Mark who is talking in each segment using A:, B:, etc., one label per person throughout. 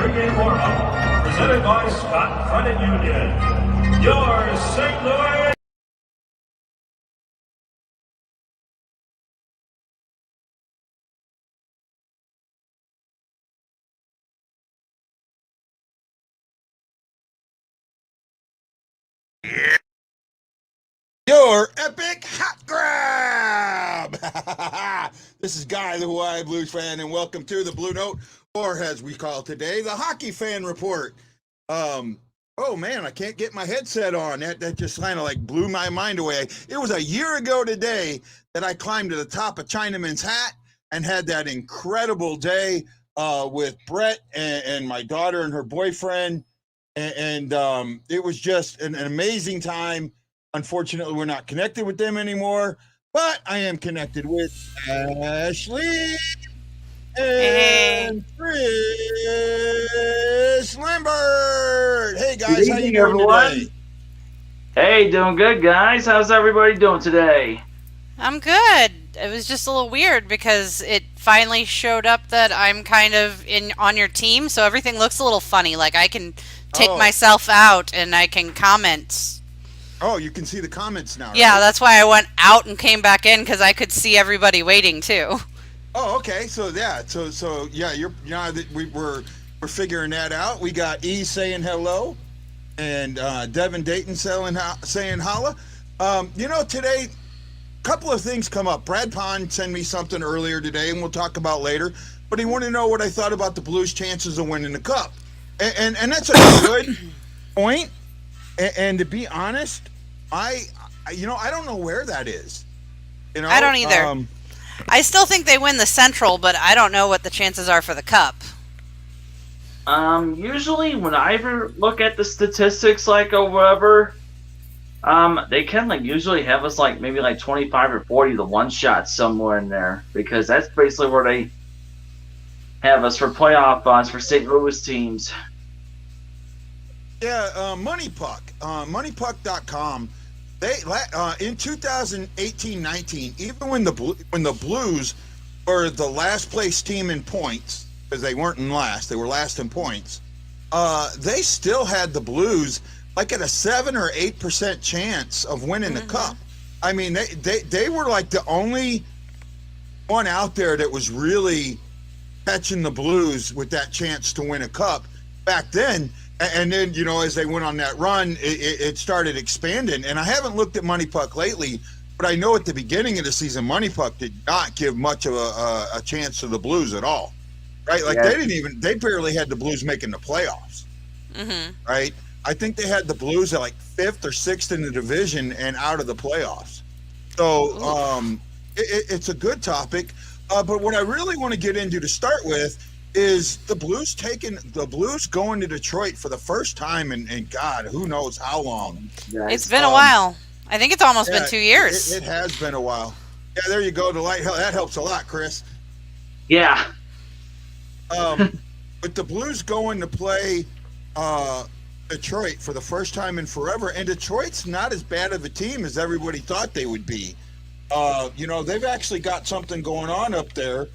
A: pregame warm-up, presented by Scott Credit Union. Your St. Louis.
B: Your epic hot grab! This is Guy, the Hawaii Blues fan, and welcome to the Blue Note, or as we call today, the Hockey Fan Report. Oh man, I can't get my headset on. That just kind of like blew my mind away. It was a year ago today that I climbed to the top of Chinaman's Hat and had that incredible day with Brett and my daughter and her boyfriend. And it was just an amazing time. Unfortunately, we're not connected with them anymore, but I am connected with Ashley and Chris Lambert. Hey guys,
C: good
B: how you
C: evening,
B: doing
C: everyone.
B: today?
C: Hey, doing good, guys. How's everybody doing today?
D: I'm good. It was just a little weird because it finally showed up that I'm kind of on your team, so everything looks a little funny. Like I can take myself out and I can comment.
B: Oh, you can see the comments now, right?
D: Yeah, that's why I went out and came back in because I could see everybody waiting too.
B: Oh, okay. So yeah, so yeah, we're figuring that out. We got E saying hello, and Devin Dayton saying holla. Today, a couple of things come up. Brad Pond sent me something earlier today, and we'll talk about later. But he wanted to know what I thought about the Blues' chances of winning the Cup, and that's a good point. And to be honest, I don't know where that is.
D: I don't either. I still think they win the Central, but I don't know what the chances are for the Cup.
C: Usually when I ever look at the statistics, or whatever, they can usually have us maybe 25 or 40 to one shot somewhere in there, because that's basically where they have us for playoff odds for St. Louis teams.
B: Yeah, Money Puck, moneypuck.com. They in 2018-19, even when the Blues were the last place team in points, because they weren't in last, they were last in points. They still had the Blues at a 7 or 8% chance of winning the Cup. I mean, they were the only one out there that was really catching the Blues with that chance to win a Cup back then. And then, as they went on that run, it started expanding. And I haven't looked at Money Puck lately, but I know at the beginning of the season, Money Puck did not give much of a chance to the Blues at all, right? They barely had the Blues making the playoffs, right? I think they had the Blues at 5th or 6th in the division and out of the playoffs. So it's a good topic. But what I really want to get into to start with is the Blues going to Detroit for the first time in God, who knows how long.
D: It's been a while. I think it's almost been 2 years.
B: It has been a while. Yeah, there you go. The light, that helps a lot, Chris.
C: Yeah.
B: But the Blues going to play Detroit for the first time in forever, and Detroit's not as bad of a team as everybody thought they would be. They've actually got something going on up there.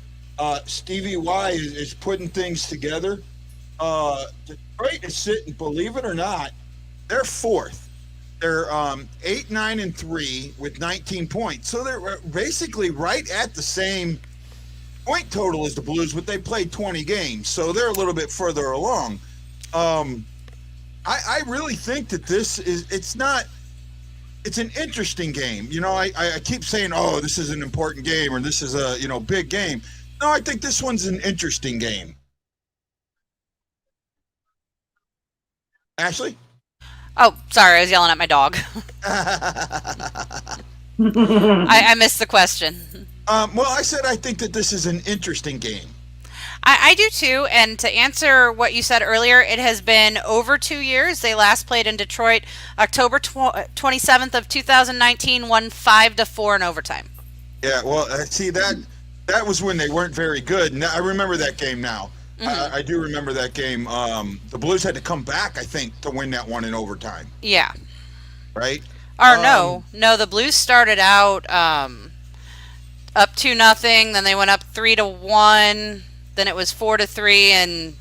B: Stevie Y is putting things together. Detroit is sitting, believe it or not, they're 4th. They're 8-9-3 with 19 points. So they're basically right at the same point total as the Blues, but they played 20 games. So they're a little bit further along. I really think that it's an interesting game. I keep saying, oh, this is an important game, or this is a, big game. No, I think this one's an interesting game. Ashley?
D: Oh, sorry, I was yelling at my dog. I missed the question.
B: Well, I said I think that this is an interesting game.
D: I do too, and to answer what you said earlier, it has been over 2 years. They last played in Detroit October 27th of 2019, won 5-4 in overtime.
B: Yeah, well, see, that was when they weren't very good. Now, I remember that game now. I do remember that game. The Blues had to come back, I think, to win that one in overtime.
D: Yeah.
B: Right?
D: Or no, the Blues started out up 2-0, then they went up 3-1, then it was 4-3, and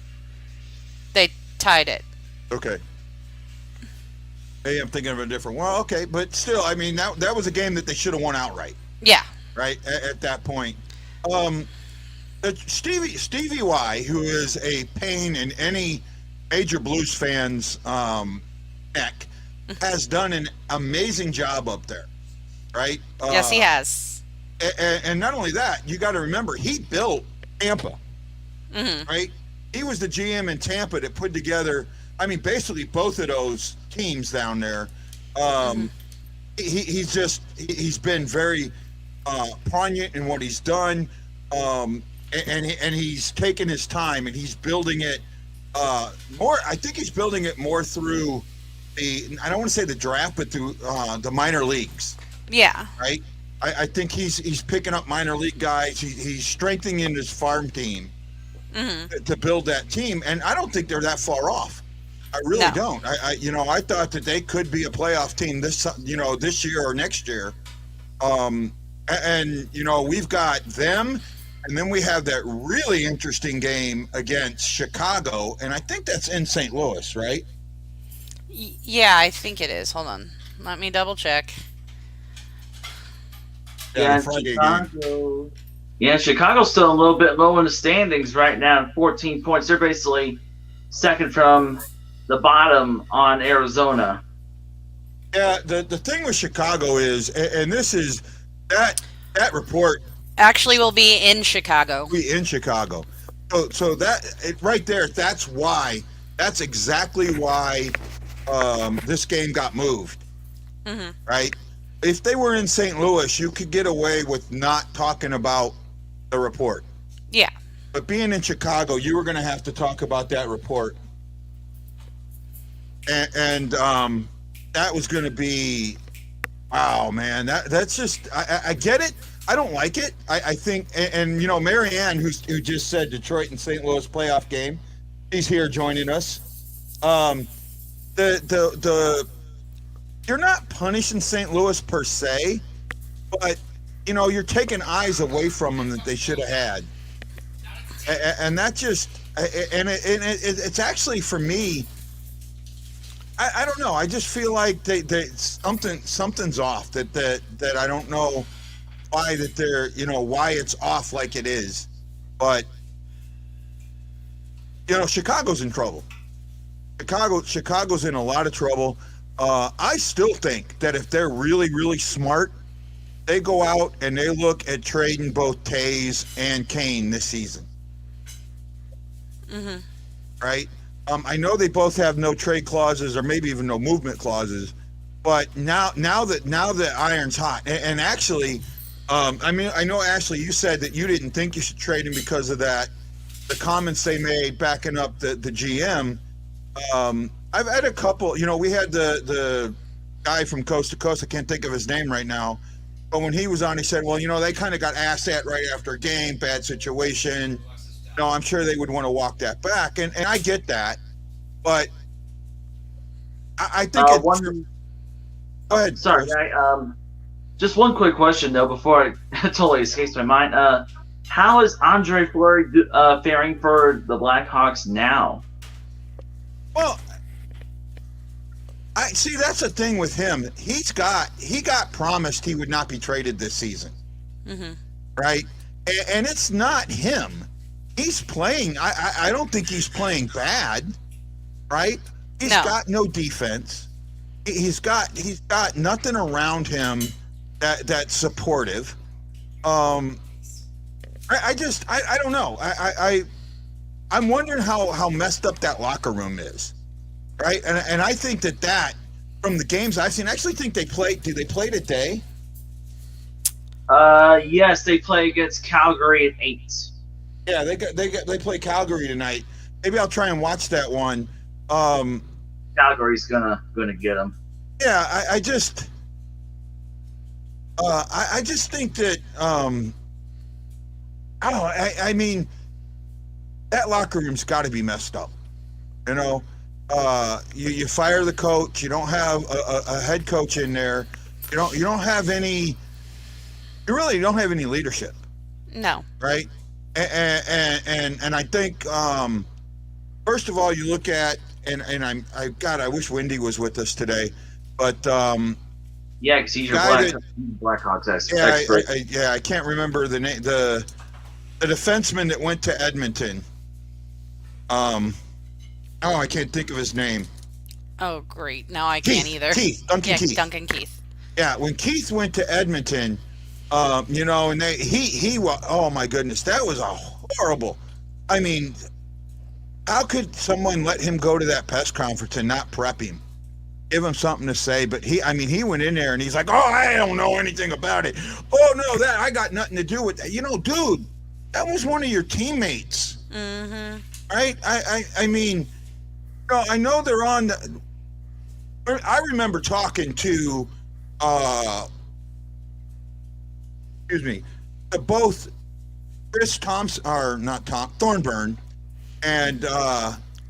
D: tied it.
B: Okay. Hey, I'm thinking of a different. Well, okay, but still, I mean, that was a game that they should have won outright.
D: Yeah.
B: Right at that point. Stevie Y, who is a pain in any major blues fan's neck, has done an amazing job up there, right?
D: Yes, he has.
B: And not only that, you got to remember, he built Tampa, right? He was the GM in Tampa that put together, I mean, basically both of those teams down there. He's been very poignant in what he's done, and he's taken his time and he's building it more. I think he's building it more through I don't want to say the draft, but through the minor leagues.
D: Yeah.
B: Right. I think he's picking up minor league guys. He's strengthening his farm team to build that team, and I don't think they're that far off. I really don't. I thought that they could be a playoff team this year or next year. And we've got them, and then we have that really interesting game against Chicago, and I think that's in St. Louis, right?
D: Yeah, I think it is. Hold on. Let me double check.
C: Chicago's still a little bit low in the standings right now at 14 points. They're basically second from the bottom on Arizona.
B: Yeah, the thing with Chicago is, and this is that report
D: actually will be in Chicago.
B: So right there, that's exactly why this game got moved. Right? If they were in St. Louis, you could get away with not talking about the report.
D: Yeah.
B: But being in Chicago, you were going to have to talk about that report. And that was going to be, wow, man. That's just, I get it. I don't like it. I think, and Marianne, who just said Detroit and St. Louis playoff game, she's here joining us. You're not punishing St. Louis per se, but you're taking eyes away from them that they should have had, and that just it's actually, for me, I don't know. I just feel like they something's off that I don't know why that they're why it's off like it is, but Chicago's in trouble. Chicago's in a lot of trouble. I still think that if they're really, really smart, they go out and they look at trading both Tays and Kane this season. Right? I know they both have no trade clauses or maybe even no movement clauses, but now that iron's hot, and actually, I know, Ashley, you said that you didn't think you should trade him because of that, the comments they made backing up the GM. I've had a couple, we had the guy from Coast to Coast, I can't think of his name right now, but when he was on, he said, well, they kind of got asked that right after a game, bad situation. I'm sure they would want to walk that back, and I get that, but I think go ahead.
C: Sorry, just one quick question, though, before it totally escapes my mind. How is Andre Fleury faring for the Blackhawks now?
B: Well, I see, that's the thing with him. He got promised he would not be traded this season, right? And it's not him. He's playing. I don't think he's playing bad, right? He's got no defense. He's got nothing around him that's supportive. I don't know. I'm wondering how messed up that locker room is, right? And I think that from the games I've seen, I actually think they played. Do they play today?
C: Yes, they play against Calgary at 8.
B: Yeah, they play Calgary tonight. Maybe I'll try and watch that one.
C: Calgary's gonna get them.
B: Yeah, I just think that I don't know. I mean, that locker room's got to be messed up. You fire the coach. You don't have a head coach in there. You don't have any. You really don't have any leadership.
D: No.
B: Right. And I think first of all, you look at I wish Wendy was with us today, but
C: Yeah, because he's your Blackhawks expert.
B: I can't remember the name. The defenseman that went to Edmonton. I can't think of his name.
D: Oh, great! Now I can't either.
B: Duncan Keith.
D: Duncan Keith.
B: Yeah, when Keith went to Edmonton, and he oh my goodness, that was a horrible. I mean, how could someone let him go to that press conference and not prep him, give him something to say? But he went in there and he's like, oh, I don't know anything about it. Oh no, that I got nothing to do with that. Dude, that was one of your teammates.
D: Mm-hmm.
B: Right? I mean, I know they're on the. I remember talking to, both Chris Thornburn and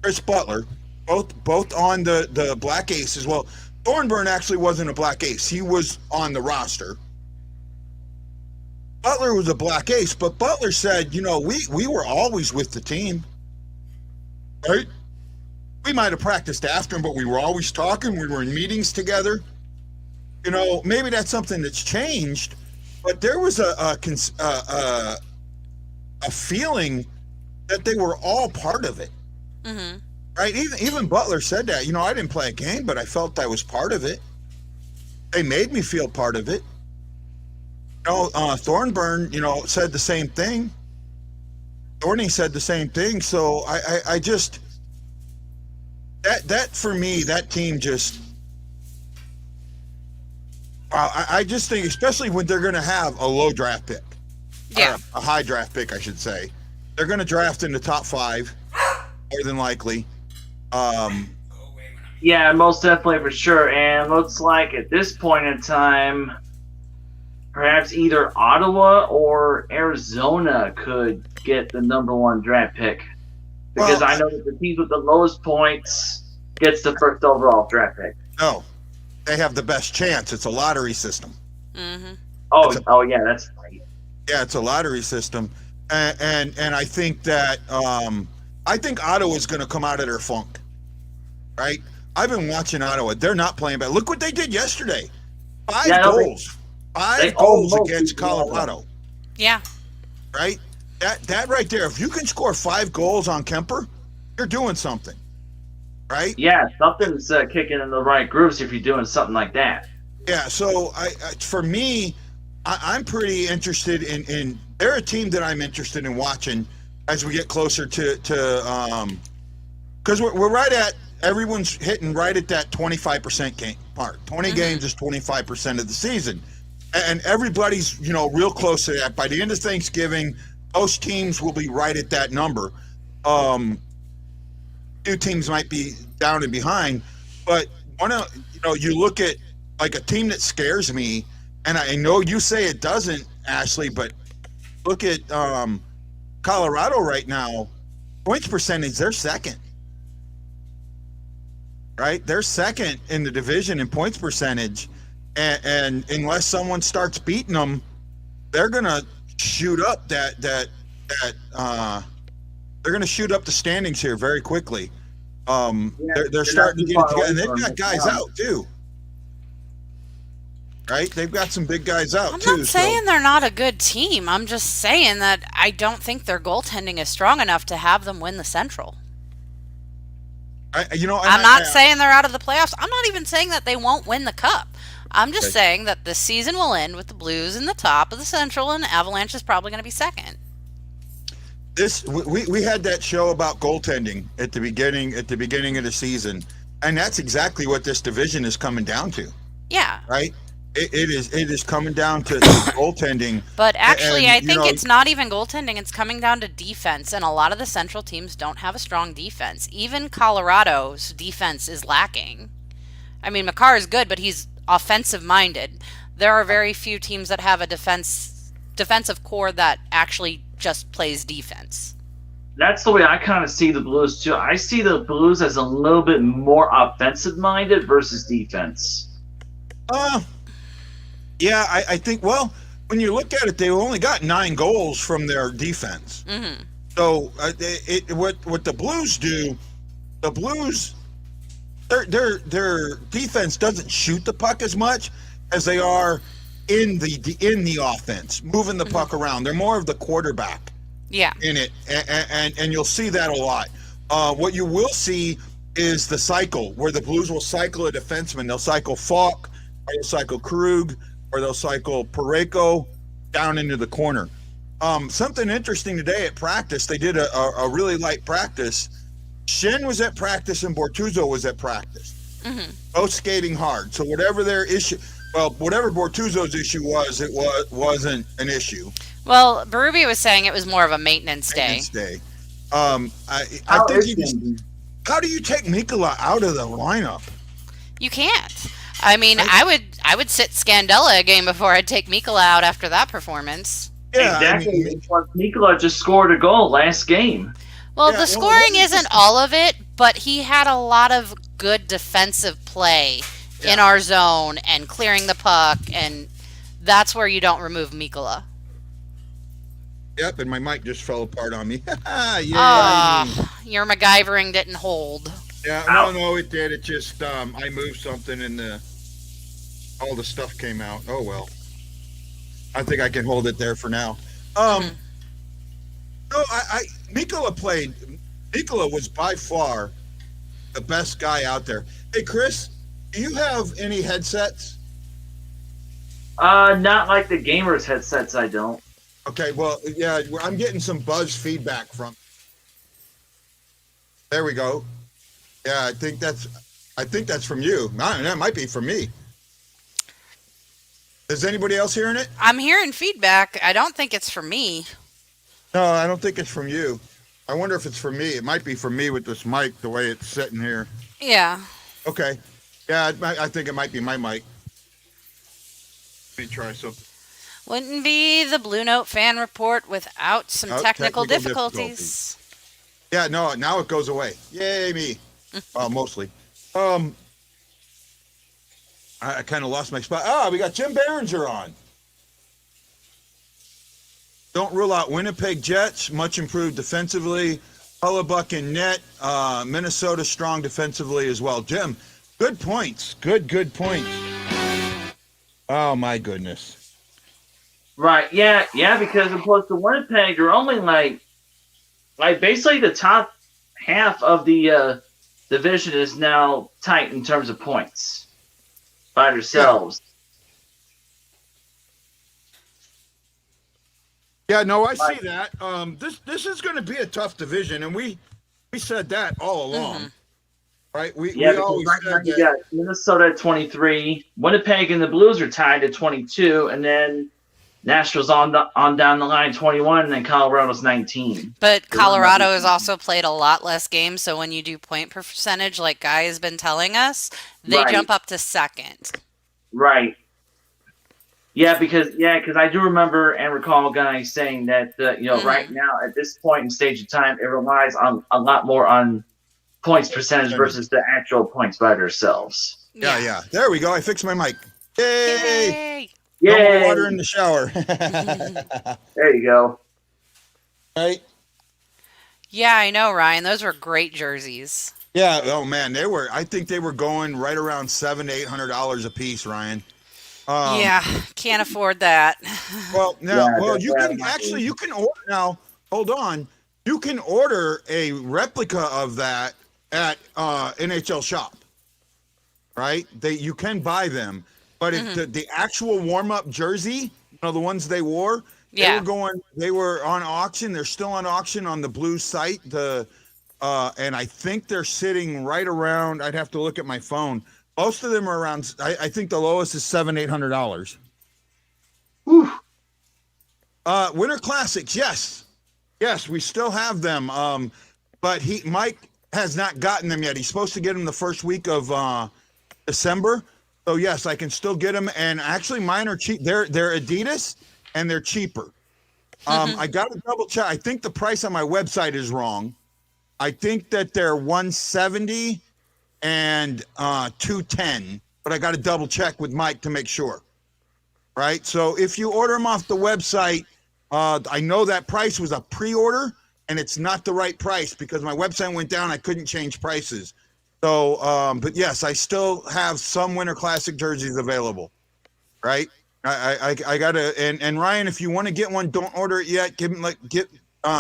B: Chris Butler, both on the Black Aces. Well, Thornburn actually wasn't a Black Ace; he was on the roster. Butler was a Black Ace, but Butler said, we were always with the team, right? We might have practiced after him, but we were always talking. We were in meetings together. Maybe that's something that's changed, but there was a feeling that they were all part of it.
D: Mm-hmm.
B: Right? Even Butler said that. I didn't play a game, but I felt I was part of it. They made me feel part of it. Thornburn, said the same thing. Thorny said the same thing. So I just. That for me, that team just. I just think, especially when they're going to have a low draft pick,
D: yeah,
B: a high draft pick, I should say, they're going to draft in the top 5, more than likely.
C: Yeah, most definitely for sure. And looks like at this point in time, perhaps either Ottawa or Arizona could get the number 1 draft pick. Because I know that the team with the lowest points gets the first overall draft pick.
B: No, they have the best chance. It's a lottery system.
D: Mm-hmm.
C: Oh yeah, that's right.
B: Yeah, it's a lottery system, and I think that I think Ottawa's going to come out of their funk, right? I've been watching Ottawa. They're not playing bad. Look what they did yesterday. 5 goals. 5 goals against Colorado.
D: Yeah.
B: Right? That right there, if you can score 5 goals on Kemper, you're doing something. Right?
C: Yeah, something's kicking in the right grooves if you're doing something like that.
B: Yeah, so for me, I'm pretty interested in they're a team that I'm interested in watching as we get closer to because we're right at, everyone's hitting right at that 25% game part. 20 games is 25% of the season. And everybody's, real close to that. By the end of Thanksgiving, most teams will be right at that number. 2 teams might be down and behind, but you look at like a team that scares me, and I know you say it doesn't, Ashley, but look at Colorado right now. Points percentage, they're second. Right? They're second in the division in points percentage, and unless someone starts beating them, they're gonna shoot up they're gonna shoot up the standings here very quickly. They're starting to get it together, and they've got guys out too. Right? They've got some big guys out too.
D: I'm not saying they're not a good team. I'm just saying that I don't think their goaltending is strong enough to have them win the Central. I'm not saying they're out of the playoffs. I'm not even saying that they won't win the Cup. I'm just saying that the season will end with the Blues in the top of the Central, and Avalanche is probably going to be second.
B: We had that show about goaltending at the beginning of the season, and that's exactly what this division is coming down to.
D: Yeah.
B: Right? It is coming down to goaltending.
D: But actually, I think it's not even goaltending. It's coming down to defense, and a lot of the Central teams don't have a strong defense. Even Colorado's defense is lacking. I mean, Makar is good, but he's offensive-minded. There are very few teams that have a defensive core that actually just plays defense.
C: That's the way I kind of see the Blues, too. I see the Blues as a little bit more offensive-minded versus defense.
B: Yeah, I think, well, when you look at it, they only got 9 goals from their defense.
D: Mm-hmm.
B: So what the Blues do, the Blues their defense doesn't shoot the puck as much as they are in the offense, moving the puck around. They're more of the quarterback.
D: Yeah.
B: In it, and you'll see that a lot. What you will see is the cycle where the Blues will cycle a defenseman. They'll cycle Falk, or they'll cycle Krug, or they'll cycle Parayko down into the corner. Something interesting today at practice, they did a really light practice. Shen was at practice and Bortuzzo was at practice. Both skating hard. So whatever their issue, whatever Bortuzzo's issue was, it wasn't an issue.
D: Well, Berube was saying it was more of a maintenance day.
B: I think how do you take Nikola out of the lineup?
D: You can't. I mean, I would sit Scandella a game before I'd take Nikola out after that performance.
C: Yeah, exactly. Nikola just scored a goal last game.
D: Well, the scoring isn't all of it, but he had a lot of good defensive play in our zone and clearing the puck, and that's where you don't remove Nikola.
B: Yep, and my mic just fell apart on me.
D: Your MacGyvering didn't hold.
B: Yeah, no, it did. It just I moved something and all the stuff came out. Oh well. I think I can hold it there for now. No, Nikola was by far the best guy out there. Hey, Chris, do you have any headsets?
C: Not like the gamers headsets, I don't.
B: Okay, well, yeah, I'm getting some buzz feedback from. There we go. Yeah, I think that's from you. That might be from me. Is anybody else hearing it?
D: I'm hearing feedback. I don't think it's from me.
B: No, I don't think it's from you. I wonder if it's from me. It might be from me with this mic, the way it's sitting here.
D: Yeah.
B: Okay. Yeah, I think it might be my mic. Let me try something.
D: Wouldn't be the Blue Note fan report without some technical difficulties.
B: Yeah, no, now it goes away. Yay, me. Mostly. I kind of lost my spot. We got Jim Behringer on. Don't rule out Winnipeg Jets, much improved defensively. Hellebuck in net. Minnesota strong defensively as well. Jim, good points. Good points. Oh, my goodness.
C: Right, yeah, because opposed to Winnipeg, they're only like basically the top half of the division is now tight in terms of points by themselves.
B: Yeah, no, I see that. This is going to be a tough division, and we said that all along, right? We always said that.
C: Yeah, Minnesota at 23, Winnipeg and the Blues are tied at 22, and then Nashville's on down the line 21, and then Colorado's 19.
D: But Colorado has also played a lot less games, so when you do point percentage, like Guy has been telling us, they jump up to second. Right.
C: Yeah, because I do remember and recall Guy saying that right now at this point in stage of time, it relies on a lot more on points percentage versus the actual points by themselves.
B: Yeah. There we go. I fixed my mic. Yay!
C: Yay!
B: No more water in the shower.
C: There you go.
B: Right?
D: Yeah, I know, Ryan. Those were great jerseys.
B: Yeah. Oh man, I think they were going right around $700 to $800 a piece, Ryan.
D: Can't afford that.
B: Well, now, you can order now. Hold on, you can order a replica of that at NHL Shop. Right? You can buy them. But if the actual warm-up jersey, the ones they wore, they were on auction. They're still on auction on the Blues site. And I think they're sitting right around. I'd have to look at my phone. Most of them are around. I think the lowest is $700-800. Winter Classics, yes, we still have them. But Mike has not gotten them yet. He's supposed to get them the first week of December. So yes, I can still get them, and actually mine are cheap. They're Adidas, and they're cheaper. I got to double check. I think the price on my website is wrong. I think that they're $170 and $210, but I got to double check with Mike to make sure. Right. So if you order them off the website, I know that price was a pre-order, and it's not the right price because my website went down. I couldn't change prices. So, but yes, I still have some Winter Classic jerseys available, right? I gotta, and Ryan, if you want to get one, don't order it yet.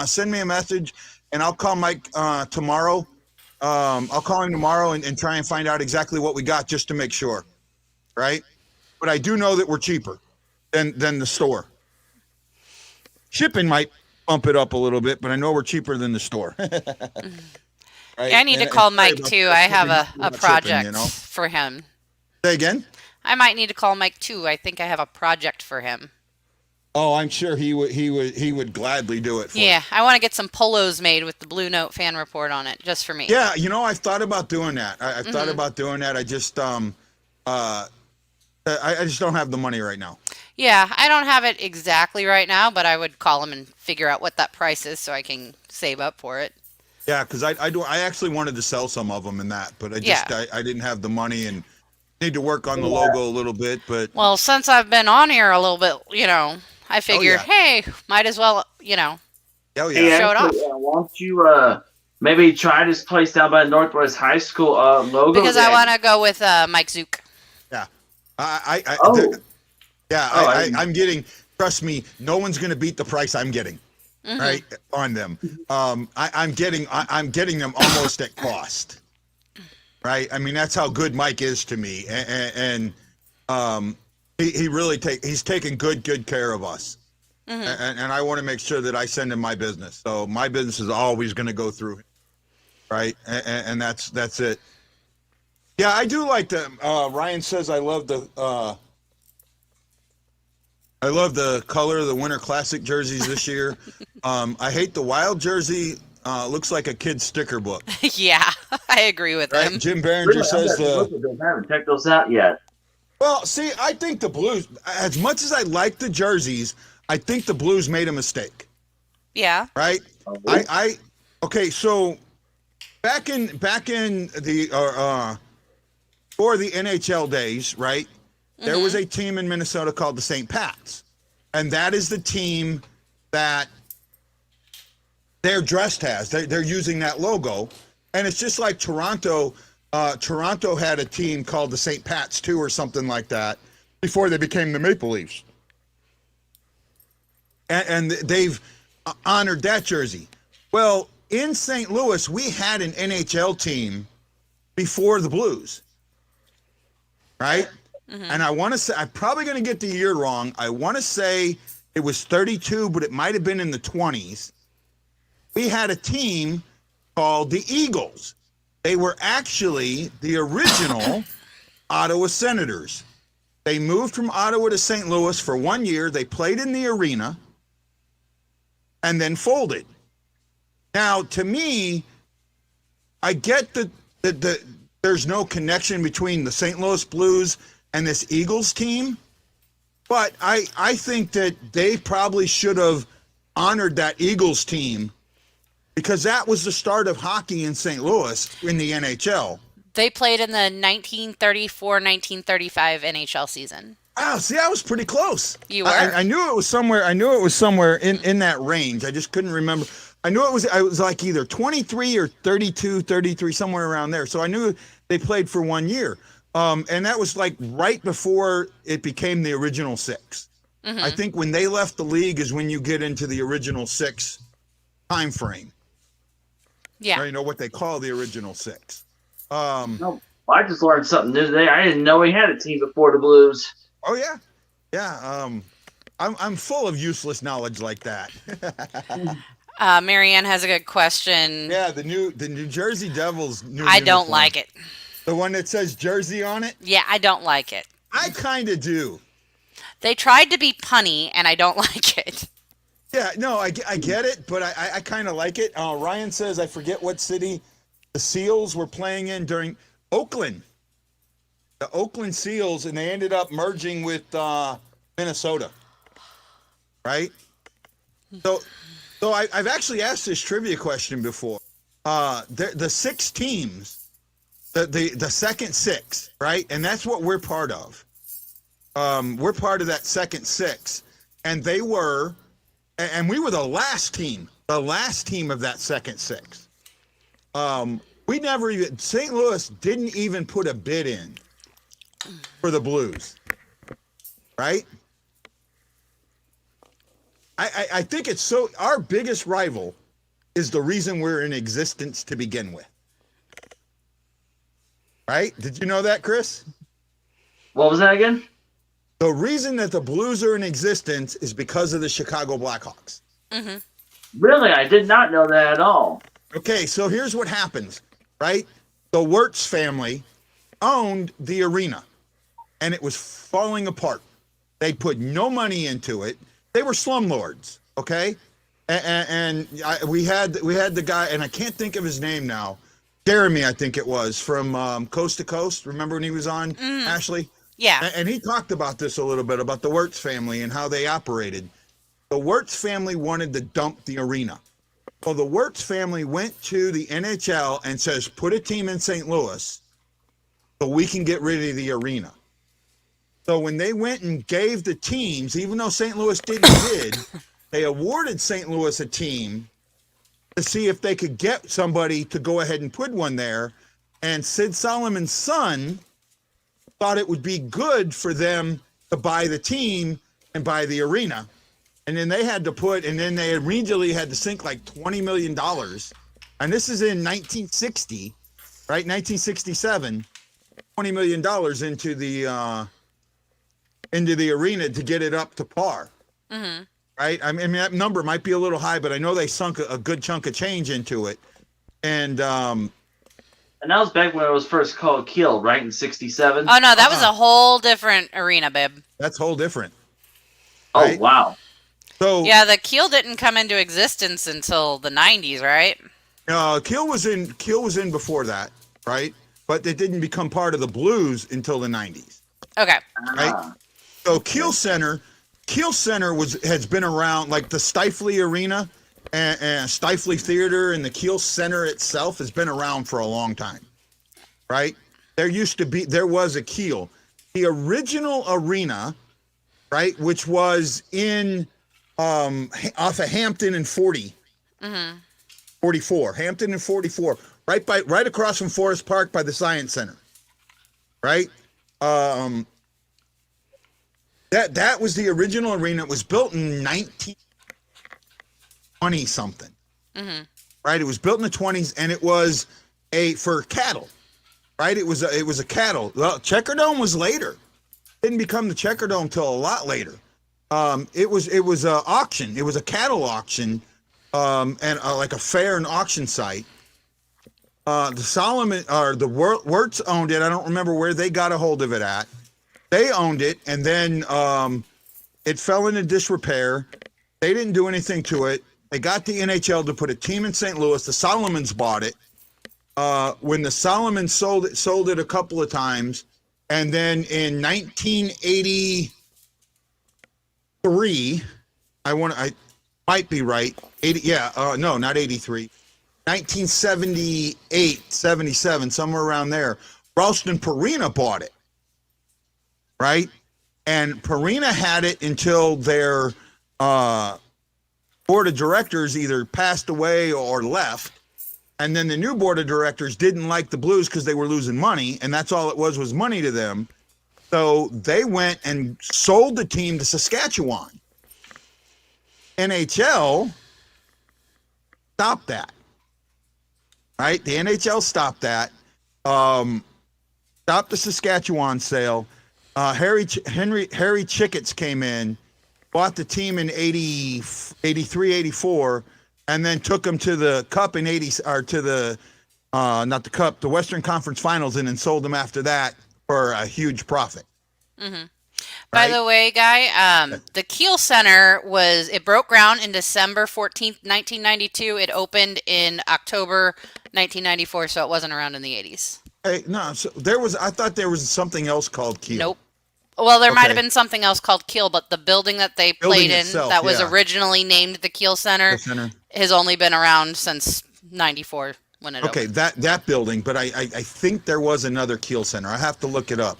B: Send me a message, and I'll call Mike tomorrow. I'll call him tomorrow and try and find out exactly what we got just to make sure, right? But I do know that we're cheaper than the store. Shipping might bump it up a little bit, but I know we're cheaper than the store. Right?
D: Yeah, I need to call Mike too. I have a project
B: shipping,
D: for him.
B: Say again?
D: I might need to call Mike too. I think I have a project for him.
B: Oh, I'm sure he would gladly do it for
D: Yeah, I want to get some polos made with the Blue Note fan report on it, just for me.
B: Yeah, I've thought about doing that. I've thought about doing that. I just I just don't have the money right now.
D: Yeah, I don't have it exactly right now, but I would call him and figure out what that price is so I can save up for it.
B: Yeah, because I actually wanted to sell some of them and that, but I didn't have the money and need to work on the logo a little bit. But
D: well, since I've been on here a little bit, I figured, hey, might as well,
B: Oh yeah.
C: Hey,
D: show it off.
C: Why don't you maybe try this place down by Northwest High School logo?
D: Because I want to go with Mike Zook.
B: Yeah. I'm getting. Trust me, no one's going to beat the price I'm getting. Right on them. I'm getting them almost at cost. Right. I mean, that's how good Mike is to me, and he really he's taking good care of us. And I want to make sure that I send him my business. So my business is always going to go through him. Right. And that's it. Yeah, I do like the Ryan says I love the color of the Winter Classic jerseys this year. I hate the Wild jersey. Looks like a kid's sticker book.
D: Yeah, I agree with him.
B: Jim Behringer says
C: I haven't checked those out yet.
B: Well, see, I think the Blues, as much as I like the jerseys, I think the Blues made a mistake.
D: Yeah.
B: Right? Okay, so back in the for the NHL days, right? There was a team in Minnesota called the St. Pats. And that is the team that their dressed has. They're using that logo. And it's just like Toronto. Toronto had a team called the St. Pats too, or something like that, before they became the Maple Leafs. And they've honored that jersey. Well, in St. Louis, we had an NHL team before the Blues. Right? And I want to say, I'm probably going to get the year wrong. I want to say it was 32, but it might have been in the 20s. We had a team called the Eagles. They were actually the original Ottawa Senators. They moved from Ottawa to St. Louis for 1 year. They played in the arena and then folded. Now, to me, I get that there's no connection between the St. Louis Blues and this Eagles team, but I think that they probably should have honored that Eagles team, because that was the start of hockey in St. Louis in the NHL.
D: They played in the 1934-1935 NHL season.
B: Wow, see, I was pretty close.
D: You were?
B: I knew it was somewhere. I knew it was somewhere in that range. I just couldn't remember. I knew it was like either 23 or 32, 33, somewhere around there. So I knew they played for 1 year. And that was like right before it became the original six. I think when they left the league is when you get into the original six time frame.
D: Yeah.
B: Or, what they call the original six.
C: No, I just learned something new today. I didn't know we had a team before the Blues.
B: Oh yeah. Yeah. I'm full of useless knowledge like that.
D: Marianne has a good question.
B: Yeah, the New Jersey Devils new
D: I don't
B: uniform.
D: like it.
B: The one that says Jersey on it?
D: Yeah, I don't like it.
B: I kind of do.
D: They tried to be punny, and I don't like it.
B: Yeah, no, I get it, but I kind of like it. Ryan says, I forget what city the Seals were playing in during Oakland. The Oakland Seals, and they ended up merging with Minnesota. Right? So I've actually asked this trivia question before. The six teams, the second six, right? And that's what we're part of. We're part of that second six. And we were the last team of that second six. We St. Louis didn't even put a bid in for the Blues, right? I think it's so, our biggest rival is the reason we're in existence to begin with. Right? Did you know that, Chris?
C: What was that again?
B: The reason that the Blues are in existence is because of the Chicago Blackhawks.
D: Mm-hmm.
C: Really? I did not know that at all.
B: Okay, so here's what happens, right? The Wirtz family owned the arena, and it was falling apart. They put no money into it. They were slumlords, okay? We had the guy, and I can't think of his name now. Jeremy, I think it was, from Coast to Coast. Remember when he was on, Ashley?
D: Yeah.
B: And he talked about this a little bit, about the Wirtz family and how they operated. The Wirtz family wanted to dump the arena. Well, the Wirtz family went to the NHL and says, put a team in St. Louis so we can get rid of the arena. So when they went and gave the teams, even though St. Louis didn't bid, they awarded St. Louis a team to see if they could get somebody to go ahead and put one there. And Sid Solomon's son thought it would be good for them to buy the team and buy the arena. And then they had to they immediately had to sink like $20 million. And this is in 1960, right? 1967, $20 million into the arena to get it up to par.
D: Mm-hmm.
B: Right? I mean, that number might be a little high, but I know they sunk a good chunk of change into it. And
C: that was back when it was first called Kiel, right? In 67?
D: Oh, no, that was a whole different arena, babe.
B: That's whole different.
C: Right? Oh, wow.
B: So
D: yeah, the Kiel didn't come into existence until the 90s, right?
B: Kiel was in before that, right? But it didn't become part of the Blues until the 90s.
D: Okay.
B: Right? So Kiel Center has been around, like the Stifley Arena and Stifley Theater, and the Kiel Center itself has been around for a long time, right? There was a Kiel. The original arena, right, which was in off of Hampton and 40, 44, Hampton and 44, right across from Forest Park by the Science Center, right? That was the original arena. It was built in 1920 something, right? It was built in the 20s, and it was for cattle, right? It was a cattle. Well, Checkerdome was later. Didn't become the Checkerdome till a lot later. It was an auction. It was a cattle auction, and like a fair and auction site. The Wirtz owned it. I don't remember where they got a hold of it at. They owned it, and then it fell into disrepair. They didn't do anything to it. They got the NHL to put a team in St. Louis. The Solomons bought it. When the Solomons sold it a couple of times, and then in 1983, I might be right. 80, no, not 83. 1978, 77, somewhere around there. Ralston Purina bought it. Right? And Purina had it until their board of directors either passed away or left. And then the new board of directors didn't like the Blues because they were losing money, and that's all it was money to them. So they went and sold the team to Saskatchewan. NHL stopped that. Right? The NHL stopped that. Stopped the Saskatchewan sale. Harry Chicketts came in, bought the team in 83, 84, and then took them to the Cup in the Western Conference Finals, and then sold them after that for a huge profit.
D: Mm-hmm. By the way, Guy, the Kiel Center it broke ground in December 14th, 1992. It opened in October 1994, so it wasn't around in the 80s.
B: Hey, no, so I thought there was something else called Kiel.
D: Nope. Well, there might have been something else called Kiel, but the building that they played
B: itself,
D: in that was originally named the Kiel Center has only been around since 94 when it opened.
B: that building, but I think there was another Kiel Center. I have to look it up.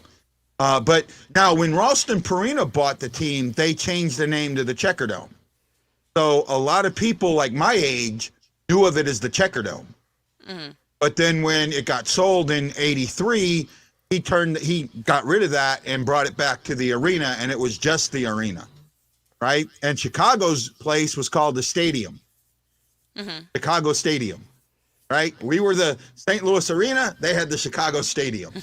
B: But now when Ralston Purina bought the team, they changed the name to the Checkerdome. So a lot of people like my age knew of it as the Checkerdome. Mm-hmm. But then when it got sold in '83, he got rid of that and brought it back to the arena, and it was just the arena, right? And Chicago's place was called the Stadium, Chicago Stadium, right? We were the St. Louis Arena; they had the Chicago Stadium,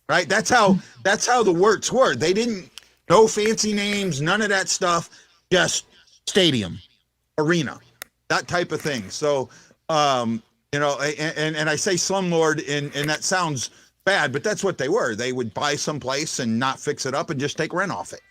B: right? That's how the works were. They didn't no fancy names, none of that stuff, just stadium, arena, that type of thing. So. You know, and I say slumlord, and that sounds bad, but that's what they were. They would buy some place and not fix it up and just take rent off it.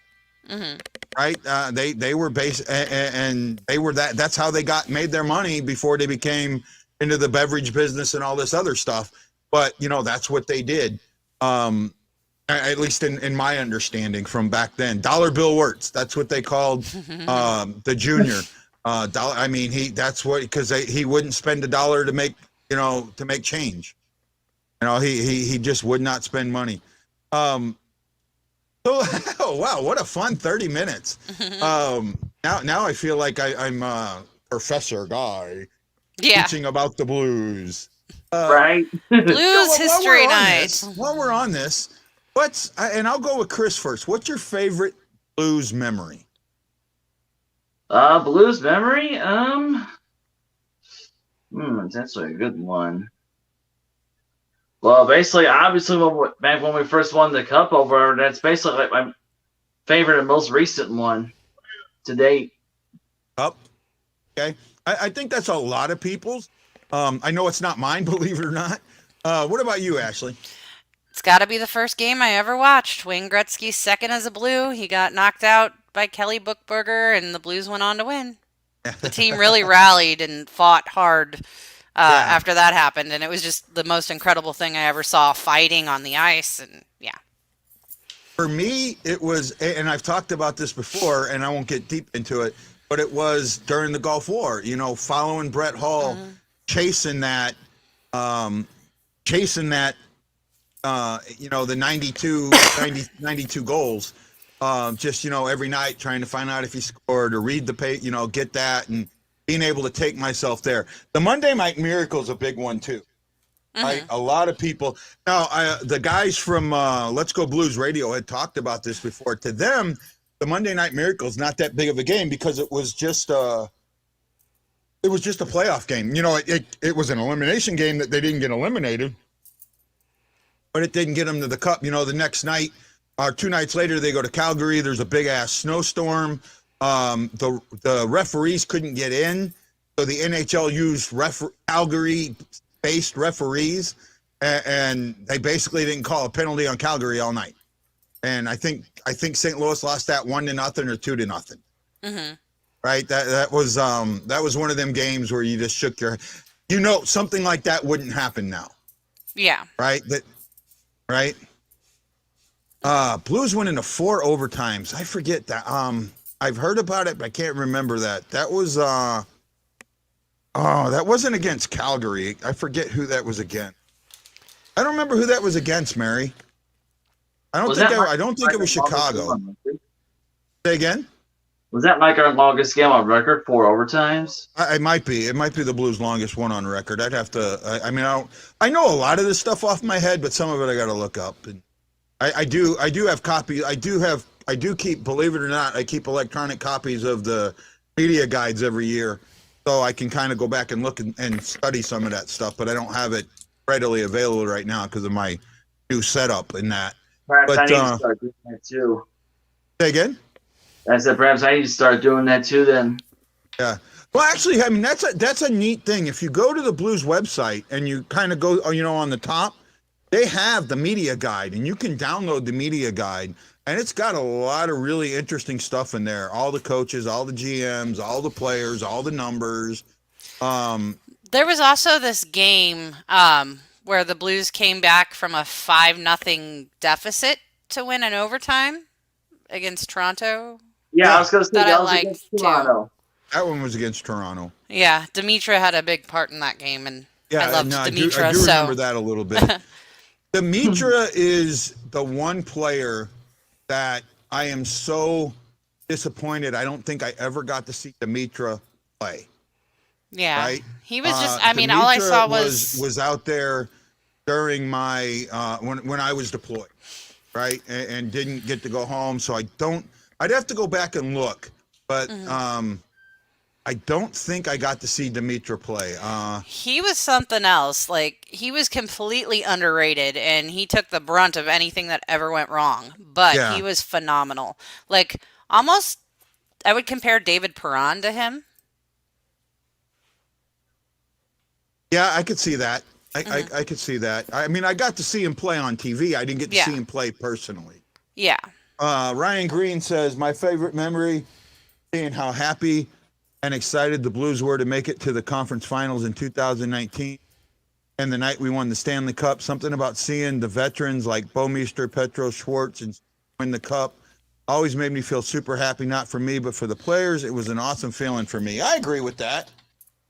B: Right? They were and they were that. That's how they made their money before they became into the beverage business and all this other stuff. But you know, that's what they did. At least in my understanding from back then. Dollar Bill Wirtz, that's what they called the junior. I mean, that's what, because he wouldn't spend $1 to make, to make change. He just would not spend money. Oh wow, what a fun 30 minutes. Now I feel like I'm Professor Guy teaching about the blues.
C: Right.
D: Blues history night.
B: While we're on this, and I'll go with Chris first. What's your favorite blues memory?
C: Blues memory? That's a good one. Well, basically, obviously, back when we first won the cup over, that's basically like my favorite and most recent one to date.
B: Up. Okay. I think that's a lot of people's. I know it's not mine, believe it or not. What about you, Ashley?
D: It's got to be the first game I ever watched. Wayne Gretzky's second as a Blue. He got knocked out by Kelly Buchberger, and the Blues went on to win. The team really rallied and fought hard after that happened, and it was just the most incredible thing I ever saw, fighting on the ice, and yeah.
B: For me, it was, and I've talked about this before, and I won't get deep into it, but it was during the Gulf War, following Brett Hull, chasing that, the 92 goals. Just, every night trying to find out if he scored or read the page, get that, and being able to take myself there. The Monday Night Miracle is a big one too. Right? A lot of people. Now, the guys from Let's Go Blues Radio had talked about this before. To them, the Monday Night Miracle is not that big of a game because it was just a playoff game. It was an elimination game that they didn't get eliminated, but it didn't get them to the cup. The next night, 2 nights later, they go to Calgary. There's a big ass snowstorm. The referees couldn't get in, so the NHL used Calgary-based referees, and they basically didn't call a penalty on Calgary all night. And I think St. Louis lost that 1-0 or 2-0. Right? That was one of them games where you just shook your, something like that wouldn't happen now.
D: Yeah.
B: Right. Right. Blues went into 4 overtimes. I forget that. I've heard about it, but I can't remember that. That was that wasn't against Calgary. I forget who that was against. I don't remember who that was against, Mary. I don't think it was Chicago. Say again?
C: Was that like our longest game on record, 4 overtimes?
B: It might be. It might be the Blues' longest one on record. I'd have to. I know a lot of this stuff off my head, but some of it I got to look up. And I do have copies. I do keep, believe it or not, I keep electronic copies of the media guides every year, so I can kind of go back and look and study some of that stuff. But I don't have it readily available right now because of my new setup and that.
C: Perhaps I need to start doing that too.
B: Say again?
C: I said perhaps I need to start doing that too then.
B: Yeah. Well, actually, that's a neat thing. If you go to the Blues website and you kind of go, on the top, they have the media guide, and you can download the media guide, and it's got a lot of really interesting stuff in there. All the coaches, all the GMs, all the players, all the numbers.
D: There was also this game where the Blues came back from a 5-0 deficit to win in overtime against Toronto.
C: Yeah, I was going to say that was
D: against
C: Toronto.
B: That one was against Toronto.
D: Yeah, Dimitra had a big part in that game, and I loved Dimitra.
B: I do remember that a little bit. Dimitra is the one player that I am so disappointed. I don't think I ever got to see Dimitra play.
D: Yeah.
B: right?
D: He was just. I mean, all I saw
B: was out there during my when I was deployed, right, and didn't get to go home. So I'd have to go back and look, but I don't think I got to see Dimitra play.
D: He was something else. Like, he was completely underrated, and he took the brunt of anything that ever went wrong. But he was phenomenal. Like, almost, I would compare David Perron to him.
B: Yeah, I could see that. I could see that. I mean, I got to see him play on TV. I didn't get to see him play personally.
D: Yeah.
B: Ryan Green says, my favorite memory, seeing how happy and excited the Blues were to make it to the conference finals in 2019. And the night we won the Stanley Cup, something about seeing the veterans like Bouwmeester, Petro, Schwartz, and win the cup always made me feel super happy, not for me, but for the players. It was an awesome feeling for me. I agree with that.